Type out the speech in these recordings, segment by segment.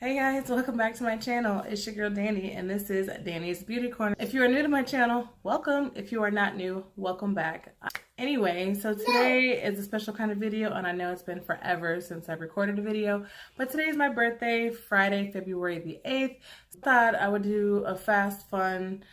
Hey guys, welcome back to my channel. It's your girl Danny and this is Danny's Beauty Corner. If you are new to my channel, welcome. If you are not new, welcome back. Anyway, so today is a special kind of video and I know it's been forever since I've recorded a video, but today is my birthday, Friday, February the 8th. So I thought I would do a fast, fun,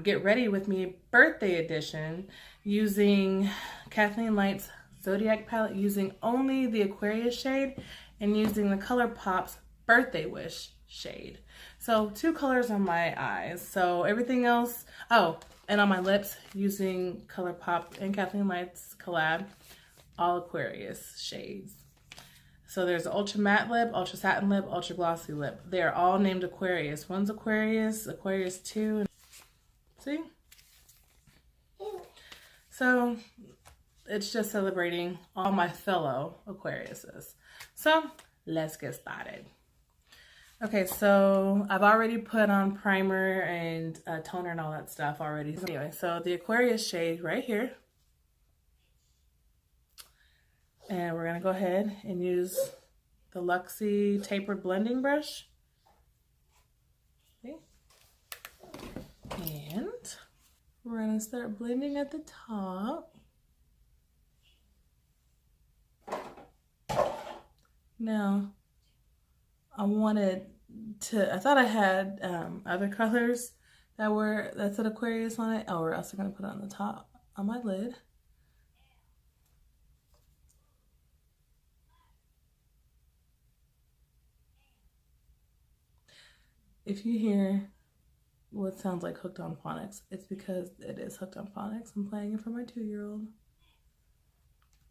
get ready with me birthday edition using Kathleen Light's Zodiac palette, using only the Aquarius shade and using the ColourPop's Birthday Wish shade. So 2 colors on my eyes. So everything else, oh, and on my lips using ColourPop and Kathleen Light's collab, all Aquarius shades. So there's ultra matte lip, ultra satin lip, ultra glossy lip. They are all named Aquarius. One's Aquarius, Aquarius 2. See? So it's just celebrating all my fellow Aquariuses. So let's get started. Okay, so I've already put on primer and toner and all that stuff already. So anyway, so the Aquarius shade right here. And we're gonna go ahead and use the Luxie tapered blending brush. Okay. And we're gonna start blending at the top. Now, I thought I had other colors that said Aquarius on it. Oh, we're also going to put it on the top on my lid. If you hear what sounds like Hooked on Phonics, it's because it is Hooked on Phonics. I'm playing it for my 2-year-old.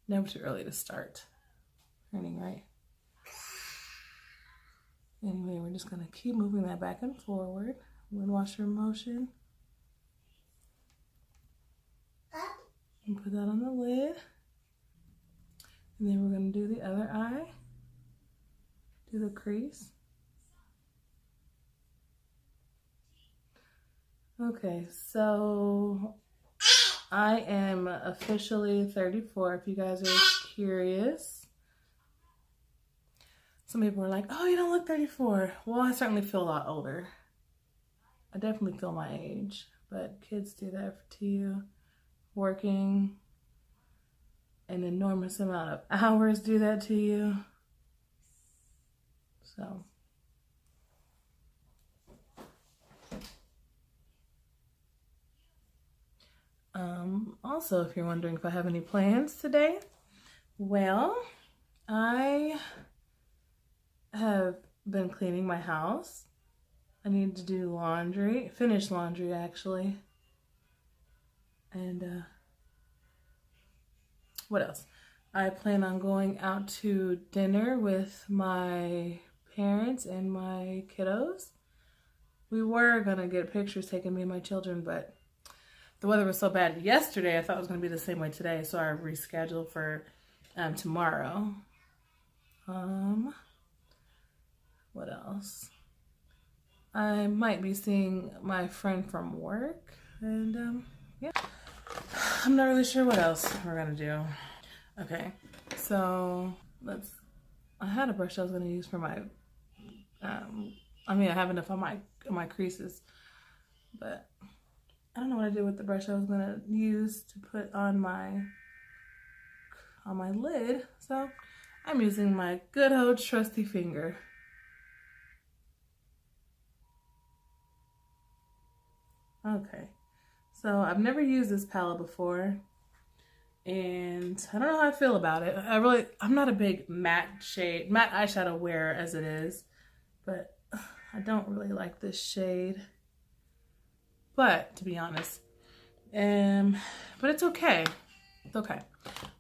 Never too early to start learning, right? Anyway, we're just going to keep moving that back and forward. Wind washer motion. And put that on the lid. And then we're going to do the other eye. Do the crease. Okay, so I am officially 34 if you guys are curious. Some people are like, oh, you don't look 34. Well, I certainly feel a lot older. I definitely feel my age, but kids do that to you. Working an enormous amount of hours do that to you. So. Also, if you're wondering if I have any plans today, well, I have been cleaning my house. I need to do laundry, finish laundry actually. And what else? I plan on going out to dinner with my parents and my kiddos. We were gonna get pictures taken, me and my children, but the weather was so bad yesterday, I thought it was gonna be the same way today, so I rescheduled for tomorrow. What else? I might be seeing my friend from work, and yeah. I'm not really sure what else we're gonna do. Okay, so I had a brush I was gonna use for my, I have enough on my creases, but I don't know what I did with the brush I was gonna use to put on my lid, so I'm using my good old trusty finger. Okay, so I've never used this palette before, and I don't know how I feel about it. I'm not a big matte eyeshadow wearer as it is, but I don't really like this shade. But to be honest, but it's okay. It's okay.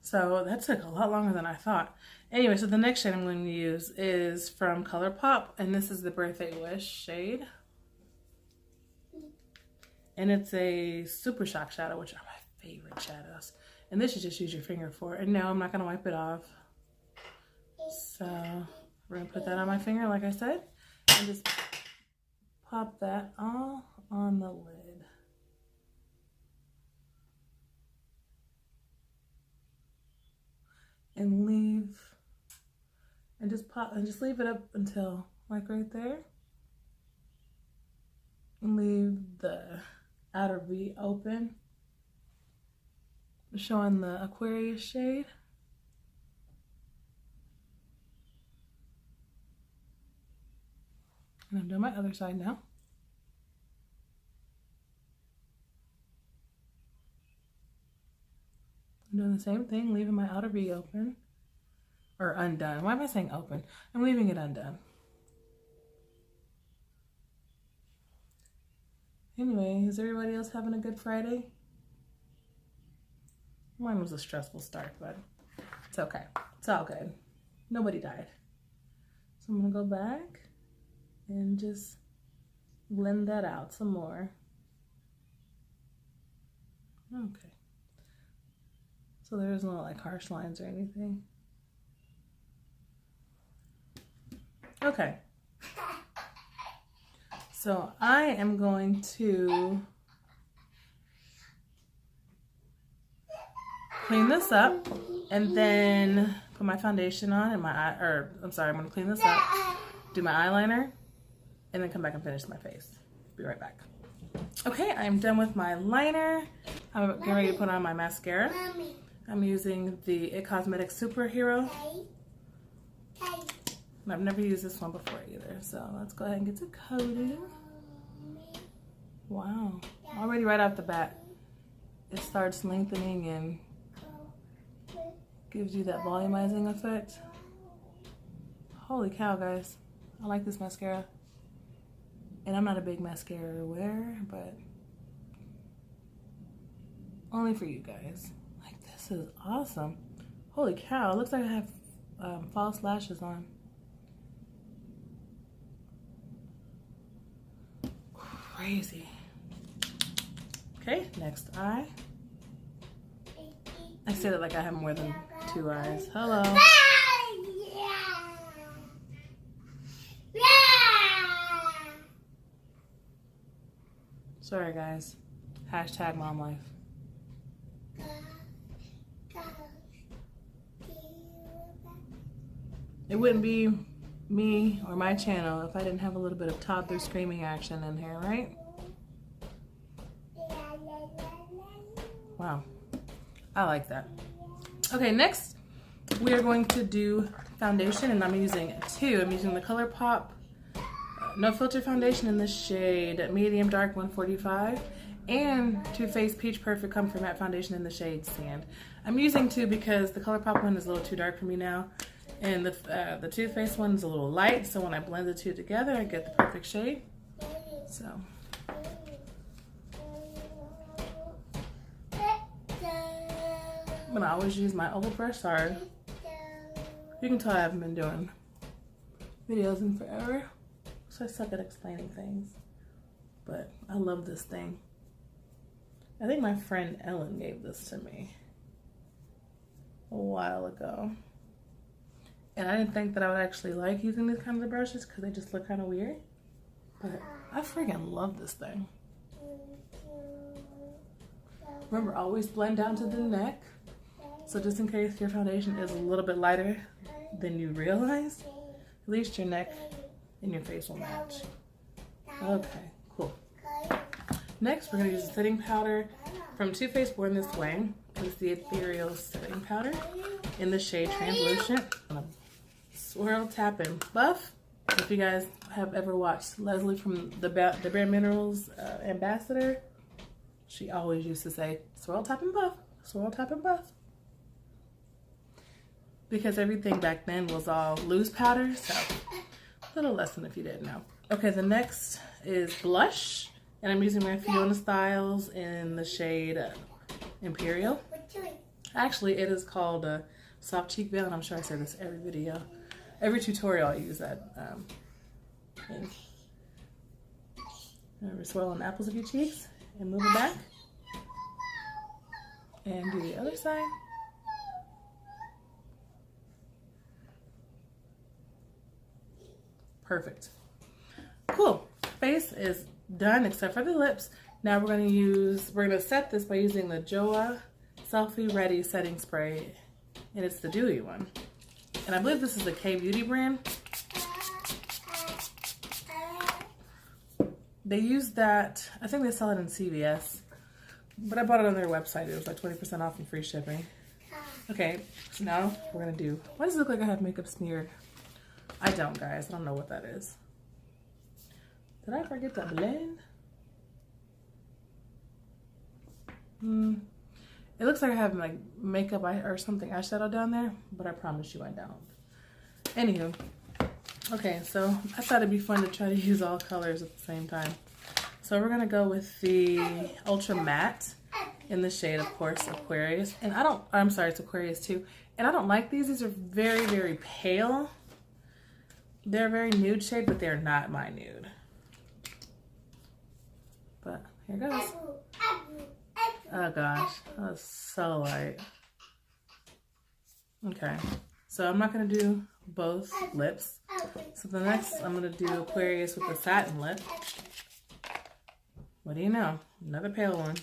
So that took a lot longer than I thought. Anyway, so the next shade I'm going to use is from ColourPop, and this is the Birthday Wish shade. And it's a Super Shock shadow, which are my favorite shadows. And this you just use your finger for. And no, I'm not going to wipe it off. So we're going to put that on my finger, like I said. And just pop that all on the lid. And just leave it up until like right there. And leave the outer V open, showing the Aquarius shade. And I'm doing my other side now. I'm doing the same thing, leaving my outer V open. Or undone. Why am I saying open? I'm leaving it undone. Anyway, is everybody else having a good Friday? Mine was a stressful start, but it's okay. It's all good. Nobody died. So I'm gonna go back and just blend that out some more. Okay. So there's no like harsh lines or anything. Okay. So I am going to clean this up and then put my foundation on and I'm gonna clean this up, do my eyeliner, and then come back and finish my face. Be right back. Okay, I'm done with my liner. I'm getting ready to put on my mascara. I'm using the It Cosmetics Superhero. And I've never used this one before either, so let's go ahead and get to coating. Wow, already right off the bat, it starts lengthening and gives you that volumizing effect. Holy cow, guys. I like this mascara. And I'm not a big mascara wearer, but only for you guys. Like, this is awesome. Holy cow, it looks like I have false lashes on. Crazy. Okay, next eye. I say that like I have more than 2 eyes. Hello. Sorry guys. Hashtag mom life. It wouldn't be me or my channel if I didn't have a little bit of toddler screaming action in here, right? Wow, I like that. Okay, next we are going to do foundation, and I'm using 2. I'm using the ColourPop No Filter foundation in the shade Medium Dark 145 and Too Faced Peach Perfect Comfort Matte foundation in the shade Sand. I'm using 2 because the ColourPop one is a little too dark for me now. And the Too Faced one is a little light, so when I blend the 2 together, I get the perfect shade. So. I'm gonna always use my oval brush. Sorry. You can tell I haven't been doing videos in forever, so I suck at explaining things. But I love this thing. I think my friend Ellen gave this to me a while ago. And I didn't think that I would actually like using these kinds of brushes because they just look kind of weird. But I freaking love this thing. Remember, always blend down to the neck. So just in case your foundation is a little bit lighter than you realize, at least your neck and your face will match. Okay, cool. Next, we're going to use a setting powder from Too Faced Born This Way. It's the Ethereal Setting Powder in the shade Translucent. Swirl, tap, and buff. If you guys have ever watched Leslie from the Bare Minerals Ambassador, she always used to say, swirl, tap, and buff. Swirl, tap, and buff. Because everything back then was all loose powder, so a little lesson if you didn't know. Okay, the next is blush, and I'm using my Fiona Styles in the shade Imperial. Actually, it is called a Soft Cheek Veil, and I'm sure I say this every video. Every tutorial I use that. Remember, swirl on the apples of your cheeks and move it back. And do the other side. Perfect. Cool. Face is done except for the lips. Now we're gonna set this by using the Joa Selfie Ready Setting Spray, and it's the dewy one. And I believe this is a K-Beauty brand. They use that, I think they sell it in CVS, but I bought it on their website. It was like 20% off and free shipping. Okay, so now we're gonna do, why does it look like I have makeup smeared? I don't, guys. I don't know what that is. Did I forget to blend? It looks like I have like makeup or something eyeshadow down there, but I promise you I don't. Anywho, okay, so I thought it'd be fun to try to use all colors at the same time. So we're gonna go with the Ultra Matte in the shade, of course, Aquarius. And I'm sorry, it's Aquarius too. And I don't like these. These are very, very pale. They're a very nude shade, but they're not my nude. But here goes. Oh gosh, that was so light. Okay, so I'm not gonna do both lips. So the next, I'm gonna do Aquarius with the satin lip. What do you know? Another pale one.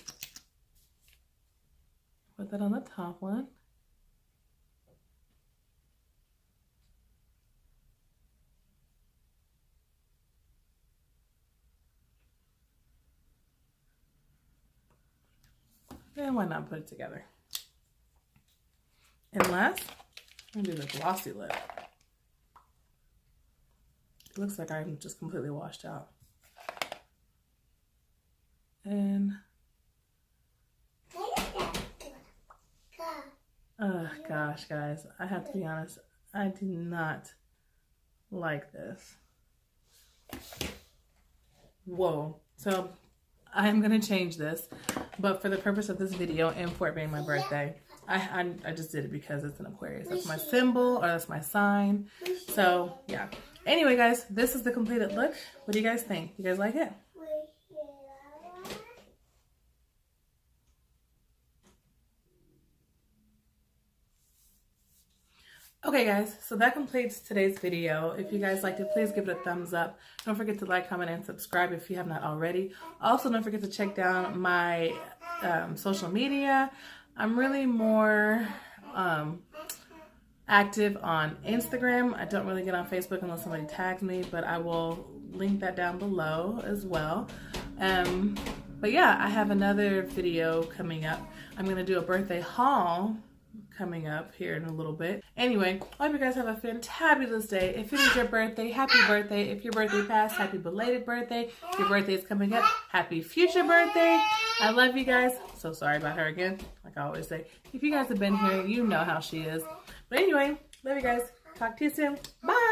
Put that on the top one. And why not put it together? And last, I'm gonna do the glossy lip. It looks like I'm just completely washed out. And oh gosh, guys, I have to be honest, I do not like this. Whoa. So I'm gonna change this, but for the purpose of this video and for it being my birthday, I just did it because it's an Aquarius. That's my symbol, or that's my sign. So yeah. Anyway, guys, this is the completed look. What do you guys think? You guys like it? Okay guys, so that completes today's video. If you guys liked it, please give it a thumbs up. Don't forget to like, comment, and subscribe if you have not already. Also, don't forget to check down my social media. I'm really more active on Instagram. I don't really get on Facebook unless somebody tags me, but I will link that down below as well. But yeah, I have another video coming up. I'm going to do a birthday haul coming up here in a little bit. Anyway, I hope you guys have a fantabulous day. If it is your birthday, happy birthday. If your birthday passed, happy belated birthday. If your birthday is coming up, happy future birthday. I love you guys. So sorry about her again, like I always say. If you guys have been here, you know how she is. But anyway, love you guys. Talk to you soon. Bye.